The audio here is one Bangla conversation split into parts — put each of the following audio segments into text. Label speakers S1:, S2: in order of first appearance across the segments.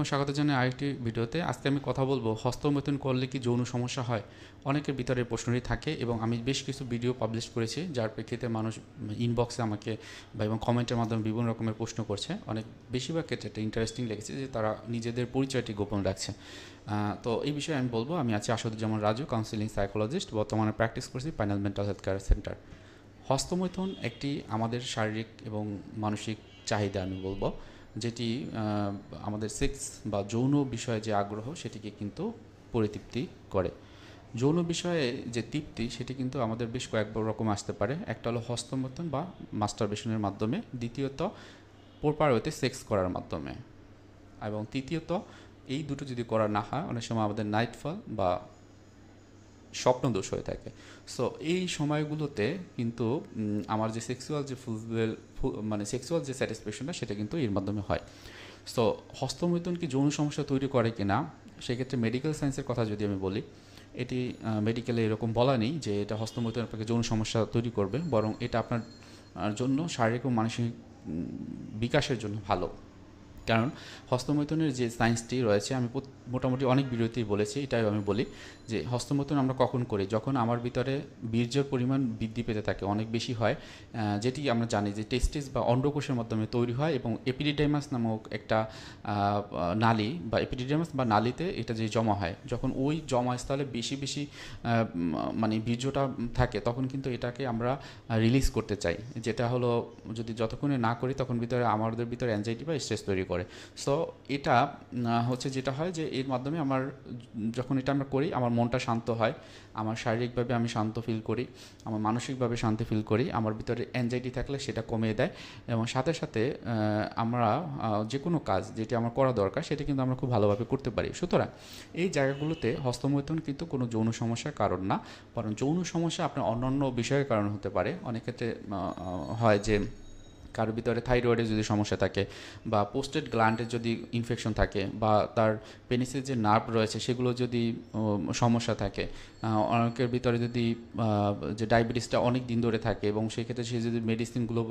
S1: আলাইকুম, স্বাগত জানাই আরেকটি ভিডিওতে। আজকে আমি কথা বলবো হস্তমৈথুন করলে কি যৌন সমস্যা হয়। অনেকের ভিতরে প্রশ্নটি থাকে এবং আমি বেশ কিছু ভিডিও পাবলিশ করেছি, যার প্রেক্ষিতে মানুষ ইনবক্সে আমাকে এবং কমেন্টের মাধ্যমে বিভিন্ন রকমের প্রশ্ন করছে। অনেক বেশিরভাগ ক্ষেত্রে এটা ইন্টারেস্টিং লেগেছে যে তারা নিজেদের পরিচয়টি গোপন রাখছে। তো এই বিষয়ে আমি বলবো, আমি আছি আসাদুজ্জামান রাজু, কাউন্সিলিং সাইকোলজিস্ট, বর্তমানে প্র্যাকটিস করছি final mental health care centre. হস্তমৈথুন একটি আমাদের শারীরিক এবং মানসিক চাহিদা আমি বলবো, যেটি আমাদের সেক্স বা যৌন বিষয়ে যে আগ্রহ সেটিকে কিন্তু পরিতৃপ্তি করে। যৌন বিষয়ে যে তৃপ্তি সেটি কিন্তু আমাদের বেশ কয়েক রকম আসতে পারে। একটা হলো হস্তমৈথুন বা মাস্টারবেশনের মাধ্যমে, দ্বিতীয়ত প্রপার ওয়েতে সেক্স করার মাধ্যমে, এবং তৃতীয়ত এই দুটো যদি করা না হয় অনেক সময় আমাদের নাইটফল বা স্বপ্নদোষ হয়ে থাকে। সো এই সময়গুলোতে কিন্তু আমার যে সেক্সুয়াল যে মানে সেক্সুয়াল যে স্যাটিসফ্যাকশনটা সেটা কিন্তু এর মাধ্যমে হয়। সো হস্তমৈথুন কি যৌন সমস্যা তৈরি করে কি না, সেক্ষেত্রে মেডিকেল সায়েন্সের কথা যদি আমি বলি, এটি মেডিকেলে এরকম বলা নেই যে এটা হস্তমৈথুন আপনাকে যৌন সমস্যা তৈরি করবে, বরং এটা আপনার জন্য শারীরিক ও মানসিক বিকাশের জন্য ভালো। কারণ হস্তমৈথুনের যে সায়েন্সটি রয়েছে, আমি মোটামুটি অনেক ভিডিওতেই বলেছি, এটাই আমি বলি যে হস্তমৈথুন আমরা কখন করি, যখন আমার ভিতরে বীর্যের পরিমাণ বৃদ্ধি পেতে থাকে, অনেক বেশি হয়, যেটি আমরা জানি যে টেস্টিস বা অন্ডকোষের মাধ্যমে তৈরি হয়, এবং এপিডিডাইমাস নামক একটা নালী বা এপিডিডাইমাস বা নালীতে এটা যে জমা হয়, যখন ওই জমাস্থলে বেশি বেশি মানে বীর্যটা থাকে, তখন কিন্তু এটাকে আমরা রিলিজ করতে চাই, যেটা হলো যদি যতক্ষণে না করি তখন আমাদের ভিতরে অ্যাংজাইটি বা স্ট্রেস তৈরি করে। সো এটা হচ্ছে যেটা হয় যে এর মাধ্যমে আমার যখন এটা আমরা করি আমার মনটা শান্ত হয়, আমার শারীরিকভাবে আমি শান্ত ফিল করি, আমার মানসিকভাবে শান্তি ফিল করি, আমার ভিতরে অ্যাংজাইটি থাকলে সেটা কমিয়ে দেয়, এবং সাথে সাথে আমরা যে কোনো কাজ যেটি আমার করা দরকার সেটা কিন্তু আমরা খুব ভালোভাবে করতে পারি। সুতরাং এই জায়গাগুলোতে হস্তমৈথুন কিন্তু কোনো যৌন সমস্যার কারণ না, বরং যৌন সমস্যা আপনার অন্যান্য বিষয়ের কারণ হতে পারে। অনেক ক্ষেত্রে হয় যে কারোর ভিতরে থাইরয়েডের যদি সমস্যা থাকে, বা পোস্টেড গ্ল্যান্ডের যদি ইনফেকশন থাকে, বা তার পেনিসের যে নার্ভ রয়েছে সেগুলো যদি সমস্যা থাকে, অনেকের ভিতরে যদি যে ডায়াবেটিসটা অনেক দিন ধরে থাকে এবং সেক্ষেত্রে সে যদি মেডিসিনগুলো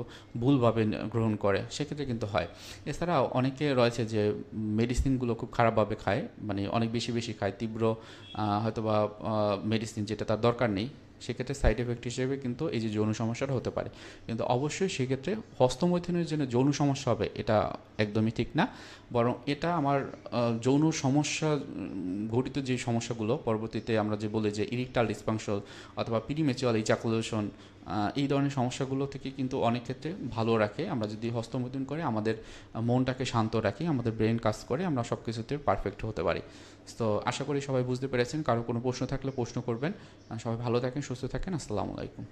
S1: ভুলভাবে গ্রহণ করে সেক্ষেত্রে কিন্তু হয়। এছাড়াও অনেকে রয়েছে যে মেডিসিনগুলো খুব খারাপভাবে খায়, মানে অনেক বেশি বেশি খায়, তীব্র হয়তোবা মেডিসিন যেটা তার দরকার নেই, সেক্ষেত্রে সাইড এফেক্ট হিসেবে কিন্তু এই যে যৌন সমস্যাটা হতে পারে। কিন্তু অবশ্যই সেক্ষেত্রে হস্তমৈথুনের জন্য যৌন সমস্যা হবে এটা একদমই ঠিক না, বরং এটা আমার যৌন সমস্যা ঘটিত যে সমস্যাগুলো পরবর্তীতে আমরা যে বলি যে ইরেকটাইল ডিসফাংশন অথবা প্রিম্যাচুরাল ইজাকুলেশন, এই ধরনের সমস্যাগুলো থেকে কিন্তু অনেক ক্ষেত্রে ভালো রাখে। আমরা যদি হস্তমৈথুন করে আমাদের মনটাকে শান্ত রাখি, আমাদের ব্রেন কাজ করে, আমরা সব কিছুতে পারফেক্ট হতে পারি। তো আশা করি সবাই বুঝতে পেরেছেন। কারো কোনো প্রশ্ন থাকলে প্রশ্ন করবেন। সবাই ভালো থাকেন, সুস্থ থাকেন। আসসালামু আলাইকুম।